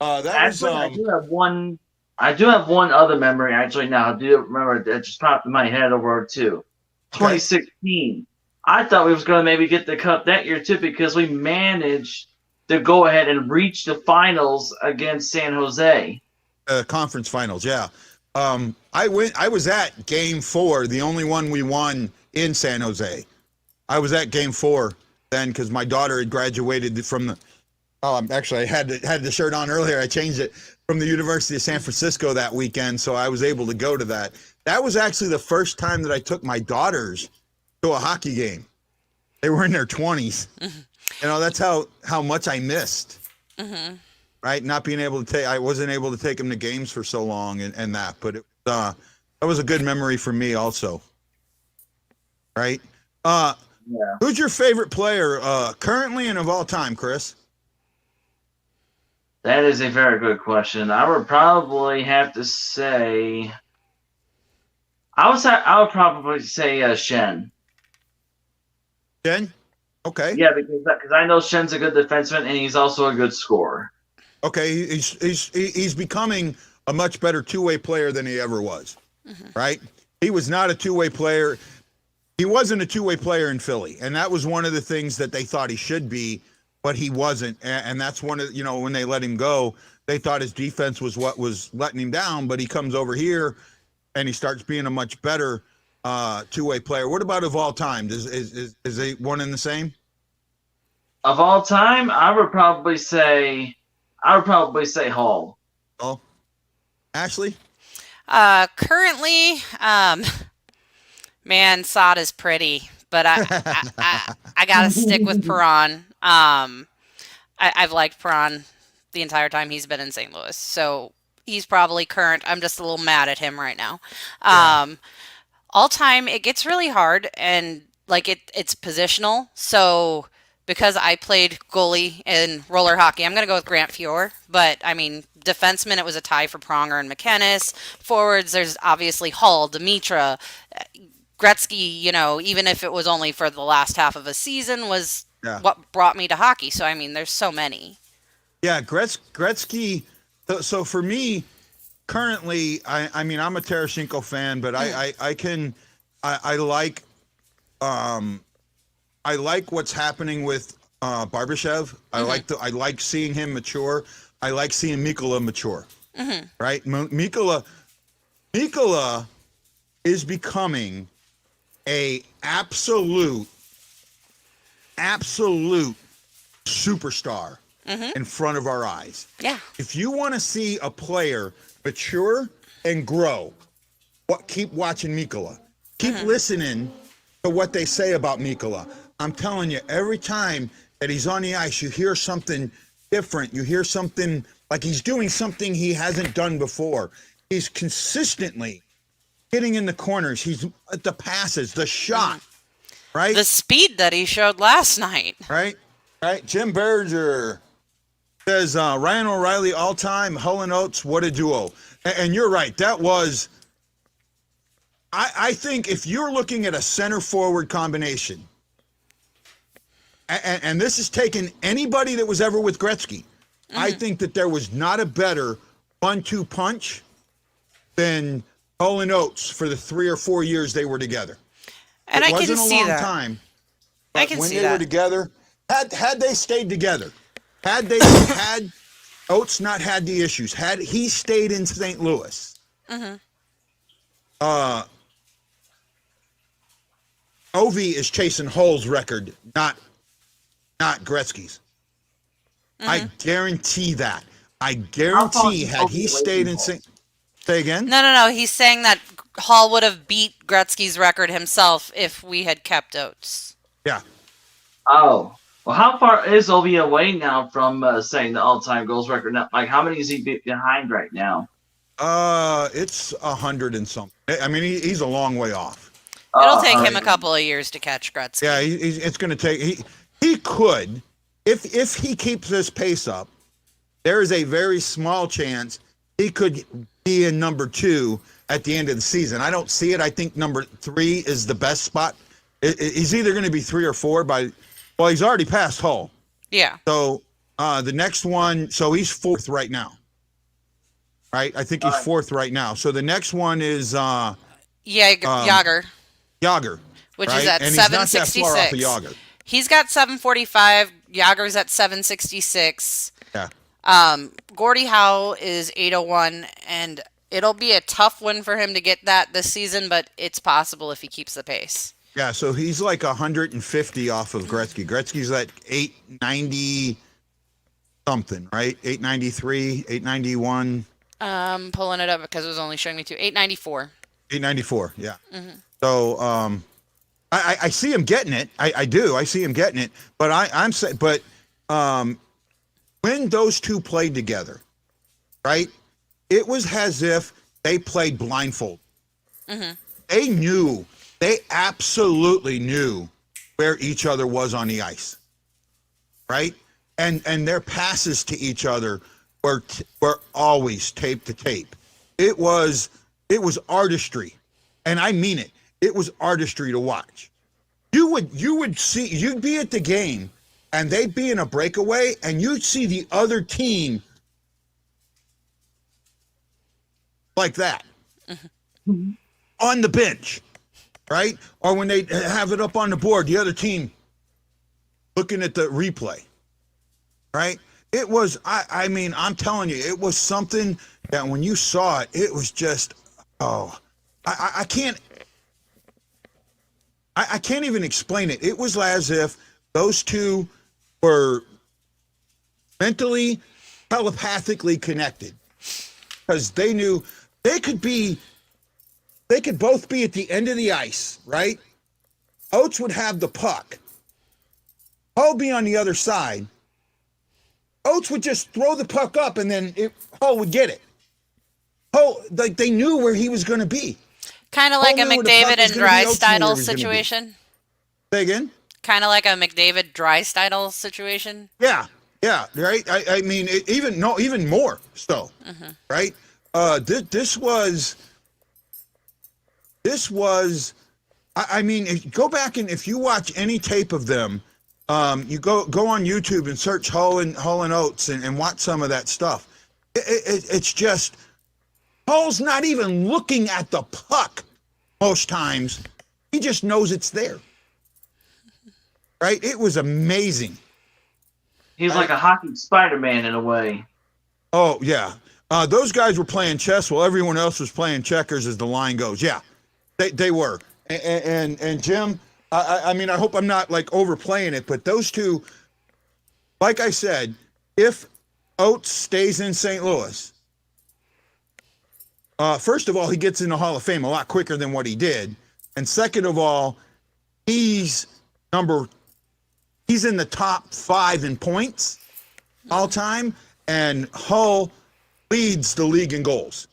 C: Actually, I do have one. I do have one other memory. Actually, now I do remember that just popped in my head over too. 2016. I thought we was going to maybe get the cup that year too because we managed to go ahead and reach the finals against San Jose.
B: Conference finals, yeah. I was at Game 4, the only one we won in San Jose. I was at Game 4 then because my daughter had graduated from the. Actually, I had the shirt on earlier. I changed it from the University of San Francisco that weekend, so I was able to go to that. That was actually the first time that I took my daughters to a hockey game. They were in their 20s. You know, that's how much I missed. Right, not being able to I wasn't able to take them to games for so long, and that. But that was a good memory for me also. Right. Who's your favorite player currently and of all time, Chris?
C: That is a very good question. I would probably have to say. I would probably say Shen.
B: Shen? Okay.
C: Yeah, because I know Shen's a good defenseman and he's also a good scorer.
B: Okay, he's becoming a much better two-way player than he ever was. Right? He was not a two-way player. He wasn't a two-way player in Philly, and that was one of the things that they thought he should be. But he wasn't, and that's one of, when they let him go, they thought his defense was what was letting him down, but he comes over here and he starts being a much better two-way player. What about of all time? Is they one and the same?
C: Of all time, I would probably say Hall.
B: Oh, Ashley?
D: Currently, man, Sod is pretty, but I gotta stick with Perron. I've liked Perron the entire time he's been in St. Louis, so he's probably current. I'm just a little mad at him right now. All time, it gets really hard, and like it's positional. So because I played goalie in roller hockey, I'm gonna go with Grant Fuhr. But I mean, defenseman, it was a tie for Pronger and McKennis. Forwards, there's obviously Hull, Dimitra, Gretzky. Even if it was only for the last half of a season, was what brought me to hockey. So, I mean, there's so many.
B: Yeah, Gretzky. So for me, currently, I mean, I'm a Tarasenko fan, but I like what's happening with Barbashev. I like seeing him mature. I like seeing Nikola mature. Right, Nikola is becoming a absolute superstar in front of our eyes. Yeah. If you want to see a player mature and grow, keep watching Nikola. Keep listening to what they say about Nikola. I'm telling you, every time that he's on the ice, you hear something different. You hear something like he's doing something he hasn't done before. He's consistently getting in the corners. He's at the passes, the shot. Right?
D: The speed that he showed last night.
B: Right? Jim Berger says, Ryan O'Reilly all-time, Hull and Oates, what a duo. And you're right. That was, I think if you're looking at a center-forward combination, and this is taking anybody that was ever with Gretzky, I think that there was not a better 1-2 punch than Hull and Oates for the 3 or 4 years they were together.
D: And I can see that.
B: It wasn't a long time.
D: I can
B: when
D: see
B: they
D: that.
B: were together, had they stayed together, had they had Oates not had the issues, had he stayed in St. Louis, Ovi is chasing Hull's record, not Gretzky's. I guarantee that. I guarantee had he stayed in St. Say again?
D: No. He's saying that Hall would have beat Gretzky's record himself if we had kept Oates.
B: Yeah.
C: Oh. Well, how far is Ovi away now from saying the all-time goals record? Now, like, how many is he behind right now?
B: It's 100 and something. I mean, he's a long way off.
D: It'll take him a couple of years to catch Gretzky.
B: Yeah, it's going to take. He could, if he keeps this pace up, there is a very small chance he could be in number 2 at the end of the season. I don't see it. I think number 3 is the best spot. He's either going to be 3 or 4 by. Well, he's already passed Hull. Yeah. So the next one. So he's 4th right now. Right. I think he's 4th right now. So the next one is.
D: Yager.
B: Yager,
D: which is at 766. He's got 745. Yager's at 766.
B: Yeah.
D: Gordy Howe is 801, and it'll be a tough one for him to get that this season, but it's possible if he keeps the pace.
B: Yeah, so he's like 150 off of Gretzky. Gretzky's at 890 something, right? 893, 891.
D: Pulling it up because it was only showing me 894.
B: 894, yeah. So I see him getting it. I do. I see him getting it. But I'm saying, when those two played together, right? It was as if they played blindfold. They knew. They absolutely knew where each other was on the ice, right? And their passes to each other were always tape to tape. It was artistry, and I mean it. It was artistry to watch. You would see, you'd be at the game, and they'd be in a breakaway, and you'd see the other team like that on the bench, right? Or when they have it up on the board, the other team looking at the replay, right? It was, I mean, I'm telling you, it was something that when you saw it, it was just, I can't even explain it. It was as if those two were mentally, telepathically connected, because they knew they could both be at the end of the ice, right? Oates would have the puck. Hull be on the other side. Oates would just throw the puck up, and then Hull would get it. Hull, like, they knew where he was going to be.
D: Kind of like a McDavid and Drysdale situation.
B: Say again?
D: Kind of like a McDavid Drysdale situation.
B: Yeah, right. I mean, even more so, right? This was. I mean, go back and if you watch any tape of them, you go on YouTube and search Hull and Oates and watch some of that stuff. It's just. Hull's not even looking at the puck most times. He just knows it's there. Right? It was amazing.
C: He's like a hockey Spider-Man in a way.
B: Oh, yeah. Those guys were playing chess while everyone else was playing checkers as the line goes. Yeah, they were. And Jim, I mean, I hope I'm not like overplaying it, but those two, like I said, if Oates stays in St. Louis, first of all, he gets in the Hall of Fame a lot quicker than what he did. And second of all, he's in the top 5 in points all time. And Hull leads the league in goals,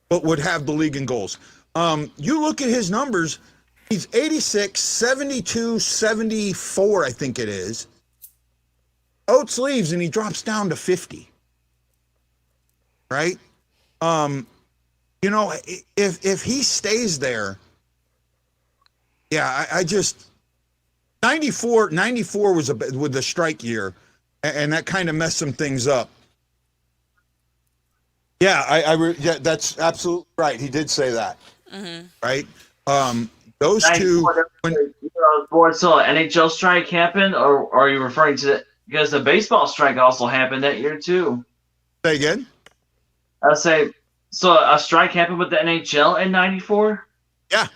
B: but would have the league in goals. You look at his numbers, he's 86, 72, 74, I think it is. Oates leaves and he drops down to 50. Right? You know, if he stays there, yeah, I just 94 was with the strike year, and that kind of messed some things up. Yeah, yeah, that's absolutely right. He did say that, right? Those two.
C: When so NHL strike happened, or are you referring to because the baseball strike also happened that year too?
B: Say again?
C: I'll say, so a strike happened with the NHL in '94.
B: Yeah.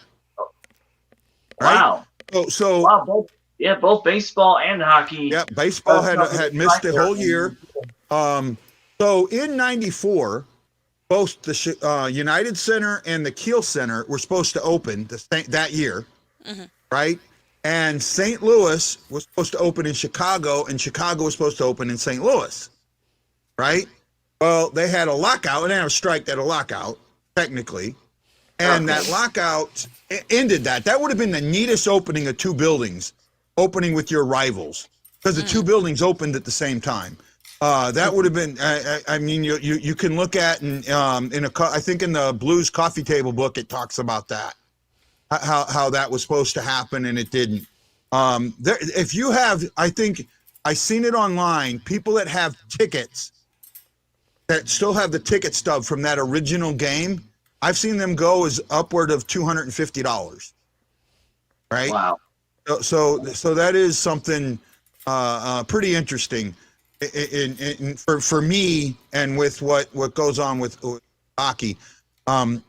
C: Wow.
B: Right? So
C: Wow. Both baseball and hockey.
B: yeah, baseball had missed the whole year. So in '94, both the United Center and the Kiel Center were supposed to open that year, right? And St. Louis was supposed to open in Chicago, and Chicago was supposed to open in St. Louis, right? Well, they had a lockout. They didn't have a strike, they had a lockout, technically. And that lockout ended that. That would have been the neatest opening of two buildings, opening with your rivals, because the two buildings opened at the same time. That would have been. I mean, you can look at I think in the Blues coffee table book it talks about that, how that was supposed to happen and it didn't. If you have, I think I seen it online. People that have tickets, that still have the ticket stub from that original game, I've seen them go as upward of $250. Right.
C: Wow.
B: So that is something pretty interesting. For me, and with what goes on with hockey. Hey,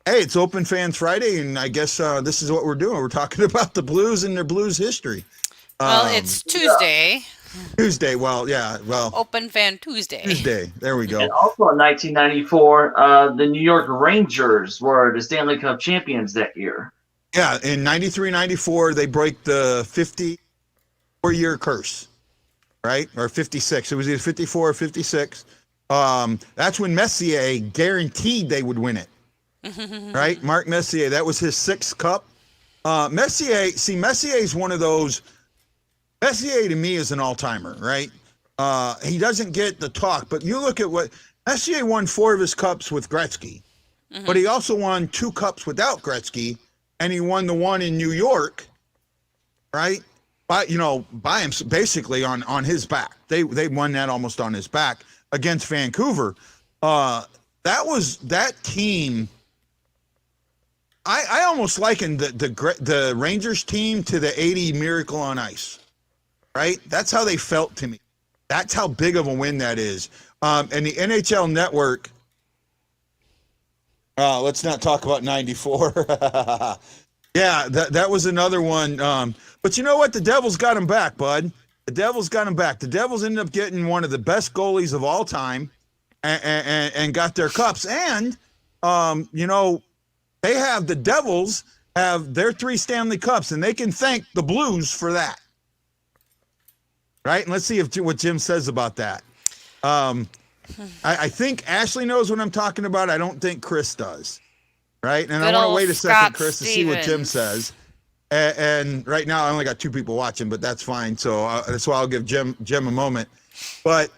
B: it's Open Fans Friday, and I guess this is what we're doing. We're talking about the Blues and their Blues history.
D: Well, it's Tuesday.
B: Tuesday. Well, yeah. Well,
D: Open Fan Tuesday.
B: Tuesday. There we go.
C: And also in 1994, the New York Rangers were the Stanley Cup champions that year.
B: Yeah, in 93-94, they break the 54-year curse. Right? Or 56. It was either 54 or 56. That's when Messier guaranteed they would win it. Right? Mark Messier, that was his 6th cup. Messier is one of those. Messier to me is an all-timer, right? He doesn't get the talk, but you look at what Messier won 4 of his cups with Gretzky, but he also won 2 cups without Gretzky, and he won the one in New York, right? By him, basically on his back. They won that almost on his back against Vancouver. That team. I almost likened the Rangers team to the '80 Miracle on Ice, right? That's how they felt to me. That's how big of a win that is. And the NHL Network. Let's not talk about '94. Yeah, that was another one. But you know what? The Devils got him back, bud. The Devils got him back. The Devils ended up getting one of the best goalies of all time and got their cups. And, the Devils have their 3 Stanley Cups, and they can thank the Blues for that. Right? And let's see what Jim says about that. I think Ashley knows what I'm talking about. I don't think Chris does. Right? And
D: Good
B: I want to wait a second,
D: Scott
B: Chris,
D: Stevens.
B: to see what Jim says. And right now I only got 2 people watching, but that's fine. So that's why I'll give Jim a moment. But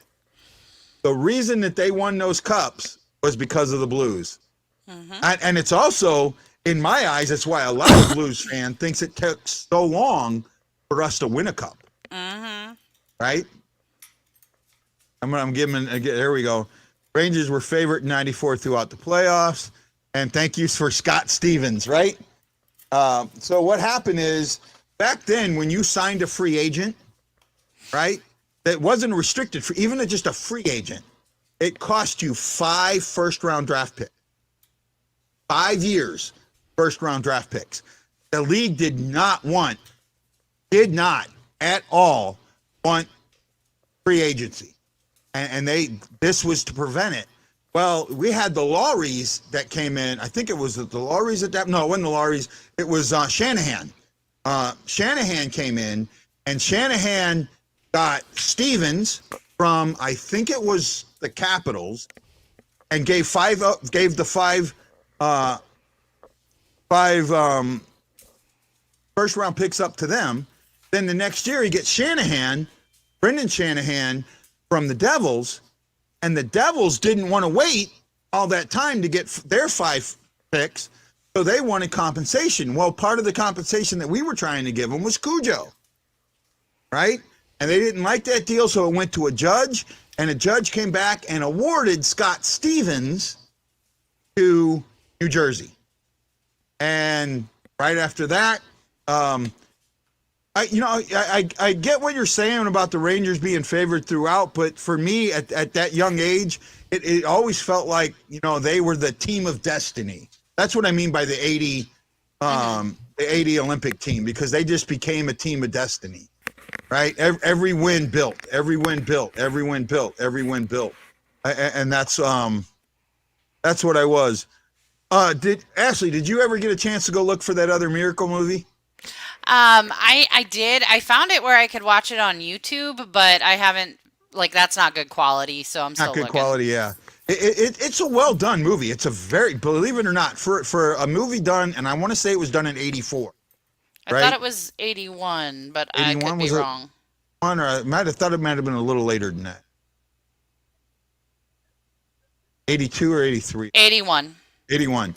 B: the reason that they won those cups was because of the Blues. And it's also, in my eyes, that's why a lot of Blues fan thinks it took so long for us to win a cup. Right? I'm giving, there we go. Rangers were favorite in 94 throughout the playoffs. And thank you for Scott Stevens, right? So what happened is, back then when you signed a free agent, right, that wasn't restricted for even just a free agent, it cost you 5 first-round draft picks. 5 years, first-round draft picks. The league did not at all want free agency. And this was to prevent it. Well, we had the Lawries that came in. I think it was the Lawries at that. No, it wasn't the Lawries. It was Shanahan. Shanahan came in, and Shanahan got Stevens from, I think it was the Capitals, and gave the five first round picks up to them. Then the next year he gets Brendan Shanahan from the Devils. And the Devils didn't want to wait all that time to get their 5 picks, so they wanted compensation. Well, part of the compensation that we were trying to give them was Cujo, right? And they didn't like that deal, so it went to a judge, and a judge came back and awarded Scott Stevens to New Jersey. And right after that, I I get what you're saying about the Rangers being favored throughout, but for me at that young age, it always felt like, they were the team of destiny. That's what I mean by the 80 Olympic team, because they just became a team of destiny, right? Every win built, every win built, every win built, every win built. And that's what I was. Ashley, did you ever get a chance to go look for that other Miracle movie?
D: I did. I found it where I could watch it on YouTube, but I haven't, that's not good quality, so I'm still
B: Not good
D: looking.
B: quality, yeah. It's a well done movie. It's a very, believe it or not, for a movie done, and I want to say it was done in 84.
D: I thought it was 81, but
B: 81,
D: I could be wrong.
B: Or I might have thought it might have been a little later than that. 82 or 83?
D: 81.
B: 81.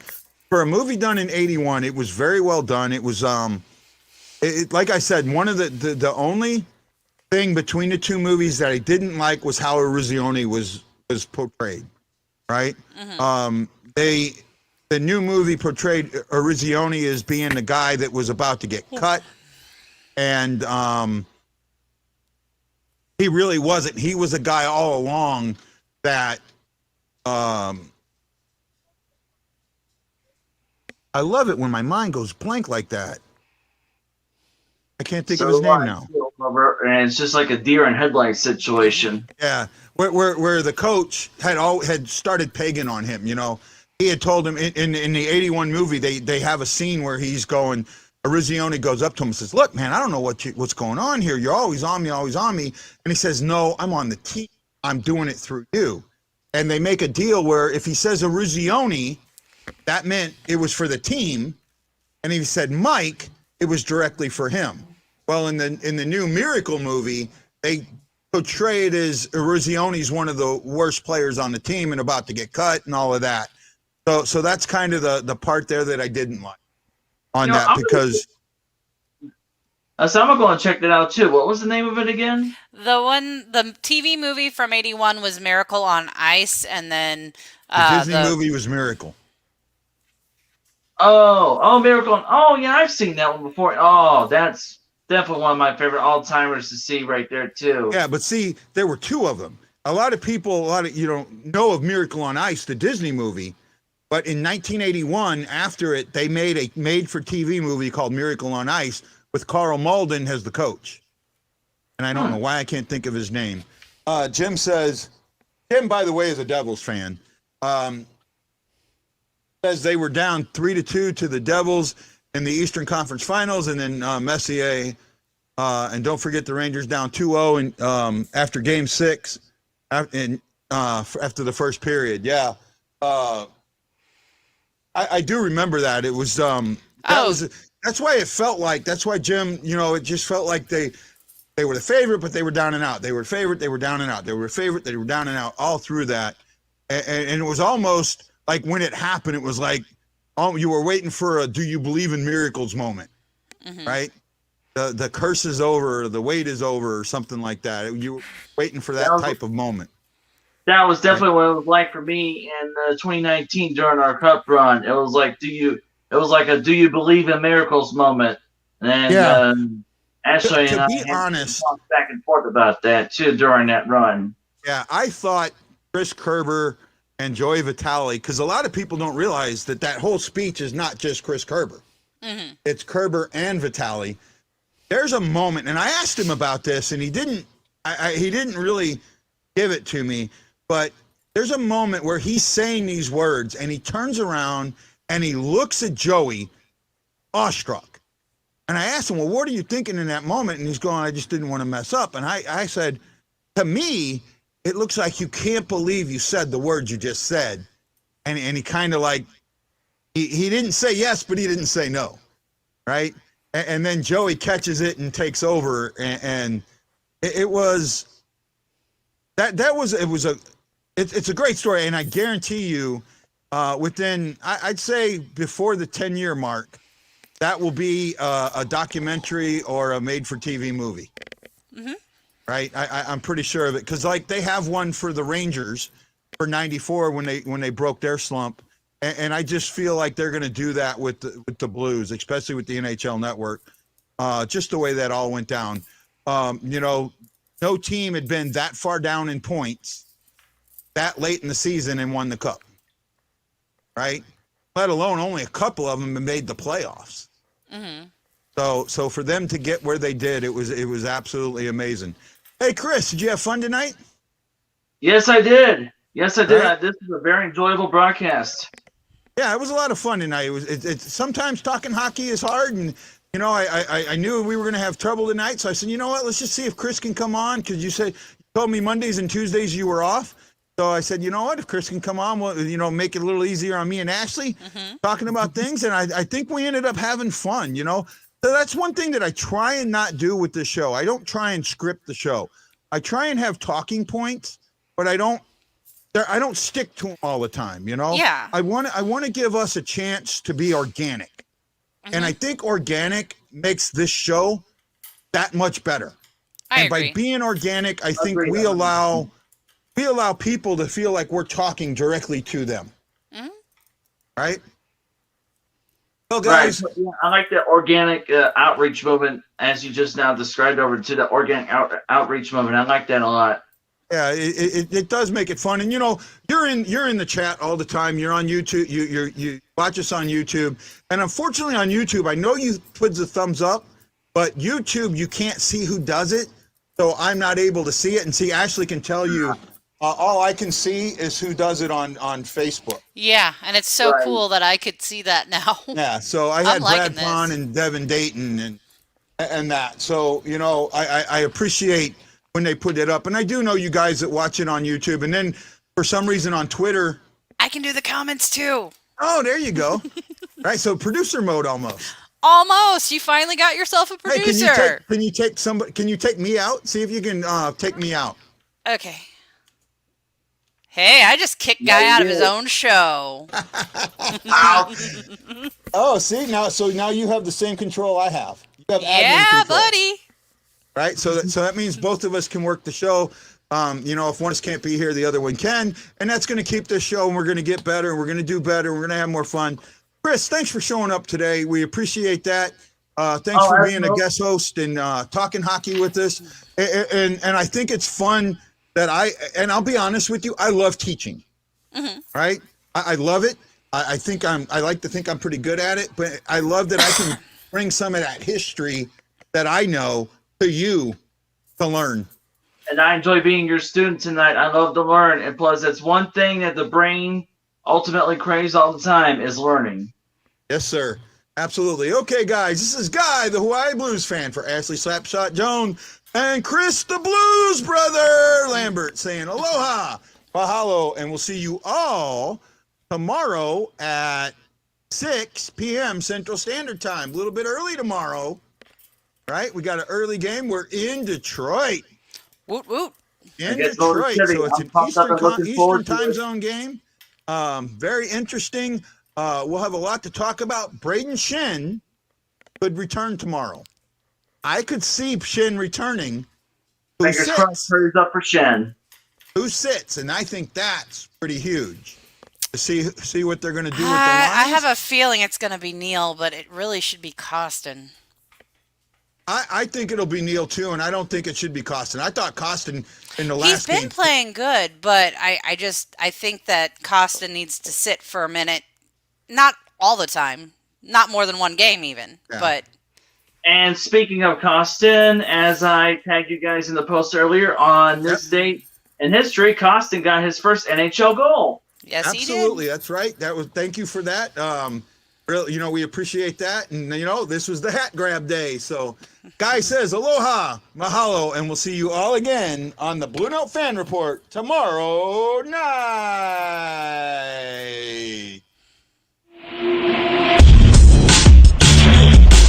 B: For a movie done in 81, it was very well done. It was like I said, one of the only thing between the two movies that I didn't like was how Eruzione was portrayed, right? Mm-hmm. The new movie portrayed Eruzione as being the guy that was about to get cut, and he really wasn't. He was a guy all along that I love it when my mind goes blank like that. I can't think of his name now.
C: And it's just like a deer in headlights situation.
B: Yeah, where the coach had started pegging on him. He had told him in the 81 movie they have a scene where he's going. Eruzione goes up to him and says, "Look, man, I don't know what's going on here. You're always on me, always on me." And he says, "No, I'm on the team. I'm doing it through you." And they make a deal where if he says Eruzione, that meant it was for the team, and if he said Mike, it was directly for him. Well, in the new Miracle movie, they portray it as Eruzione's one of the worst players on the team and about to get cut and all of that. So that's kind of the part there that I didn't like on that, because.
C: So I'm going to check that out too. What was the name of it again?
D: The TV movie from 81 was Miracle on Ice, and then
B: the Disney movie was Miracle.
C: Oh, Miracle. Oh, yeah, I've seen that one before. Oh, that's definitely one of my favorite all-timers to see right there, too.
B: Yeah, but see, there were two of them. A lot of people, know of Miracle on Ice, the Disney movie, but in 1981, after it, they made a made-for-TV movie called Miracle on Ice with Carl Malden as the coach. And I don't know why I can't think of his name. Jim says, Jim, by the way, is a Devils fan. Says they were down 3-2 to the Devils in the Eastern Conference Finals, and then Messier, and don't forget the Rangers down 2-0 and after Game 6, after the first period. Yeah, I do remember that. It was that's why it felt like. That's why Jim, it just felt like they were the favorite, but they were down and out. They were favorite, they were down and out. They were favorite, they were down and out all through that, and it was almost. Like when it happened, it was like, you were waiting for a "Do you believe in miracles" moment, right? The curse is over, the wait is over, or something like that. You were waiting for that type of moment.
C: That was definitely what it was like for me in 2019 during our Cup run. It was like, do you believe in miracles moment? And Ashley and I
B: be honest,
C: talked back and forth about that too during that run.
B: Yeah, I thought Chris Kerber and Joey Vitale, because a lot of people don't realize that whole speech is not just Chris Kerber. Mm-hmm. It's Kerber and Vitale. There's a moment, and I asked him about this, and he didn't really give it to me, but there's a moment where he's saying these words, and he turns around, and he looks at Joey, awestruck. And I asked him, well, what are you thinking in that moment? And he's going, I just didn't want to mess up. And I said, to me, it looks like you can't believe you said the words you just said. And he kind of like, he didn't say yes, but he didn't say no, right? And then Joey catches it and takes over. And it was, it's a great story. And I guarantee you within, I'd say before the 10-year mark, that will be a documentary or a made-for-TV movie. Mm-hmm. Right, I'm pretty sure of it, because they have one for the Rangers for '94 when they broke their slump, and I just feel like they're going to do that with the Blues, especially with the NHL Network. just the way that all went down. No team had been that far down in points that late in the season and won the cup, right? Let alone only a couple of them made the playoffs.
D: Mm-hmm.
B: So for them to get where they did, it was absolutely amazing. Hey, Chris, did you have fun tonight?
C: Yes, I did.
B: Right.
C: This is a very enjoyable broadcast.
B: Yeah, it was a lot of fun tonight. It's sometimes talking hockey is hard, and I knew we were going to have trouble tonight, so I said, you know what, let's just see if Chris can come on, because you told me Mondays and Tuesdays you were off. So I said, you know what, if Chris can come on, we'll, make it a little easier on me and Ashley talking about things. And I think we ended up having fun, So that's one thing that I try and not do with this show. I don't try and script the show. I try and have talking points, but I don't stick to them all the time,
D: Yeah.
B: I want to give us a chance to be organic. And I think organic makes this show that much better.
D: I
B: and
D: agree.
B: by being organic, I think we allow people to feel like we're talking directly to them.
D: Mm-hmm.
B: Right? So guys,
C: right. Yeah, I like the organic outreach movement, as you just now described, over to the organic outreach movement. I like that a lot.
B: Yeah, it does make it fun. And you're in the chat all the time. You're on YouTube. You watch us on YouTube. And unfortunately on YouTube, I know you put the thumbs up, but YouTube you can't see who does it. So I'm not able to see it. And see, Ashley can tell you. All I can see is who does it on Facebook.
D: Yeah, and it's so cool that I could see that now.
B: Yeah, so I had Brad Pond and Devin Dayton and that. So, I appreciate when they put it up. And I do know you guys that watch it on YouTube. And then for some reason on Twitter.
D: I can do the comments too.
B: Oh, there you go. Right, so producer mode almost.
D: Almost. You finally got yourself a producer.
B: Hey, can you take me out? See if you can take me out.
D: Okay. Hey, I just kicked guy out of his own show.
B: Oh, see now you have the same control I have. You have
D: yeah,
B: control.
D: buddy.
B: Right, so that means both of us can work the show. If one of us can't be here, the other one can, and that's going to keep this show. And we're going to get better. And we're going to do better. And we're going to have more fun. Chris, thanks for showing up today. We appreciate that. Thanks for being a guest host and talking hockey with us. And I think it's fun. I'll be honest with you, I love teaching, right? I love it. I like to think I'm pretty good at it, but I love that I can bring some of that history that I know to you to learn.
C: And I enjoy being your student tonight. I love to learn. And plus, it's one thing that the brain ultimately craves all the time is learning.
B: Yes, sir. Absolutely. Okay, guys, this is Guy, the Hawaii Blues fan, for Ashley Slapshot Jones and Chris, the Blues Brother Lambert, saying aloha, mahalo, and we'll see you all tomorrow at 6 p.m. Central Standard Time. A little bit early tomorrow, right? We got an early game. We're in Detroit.
D: Woot, woot.
B: In Detroit. So it's an Eastern time zone game. Very interesting. We'll have a lot to talk about. Braden Shen could return tomorrow. I could see Shen returning.
C: Fingers crossed, prayers up for Shen.
B: Who sits? And I think that's pretty huge. To see what they're going to do with the lines.
D: I have a feeling it's going to be Neil, but it really should be Costin.
B: I think it'll be Neil too, and I don't think it should be Costin. I thought Costin in the last game.
D: He's been playing good, but I think that Costin needs to sit for a minute. Not all the time. Not more than one game even.
B: Yeah.
D: But
C: and speaking of Costin, as I tagged you guys in the post earlier, on this date in history, Costin got his first NHL goal.
D: Yes,
B: absolutely.
D: He did.
B: That's right. Thank you for that. Really, we appreciate that. And this was the hat grab day. So Guy says aloha, mahalo, and we'll see you all again on the Blue Note Fan Report tomorrow night.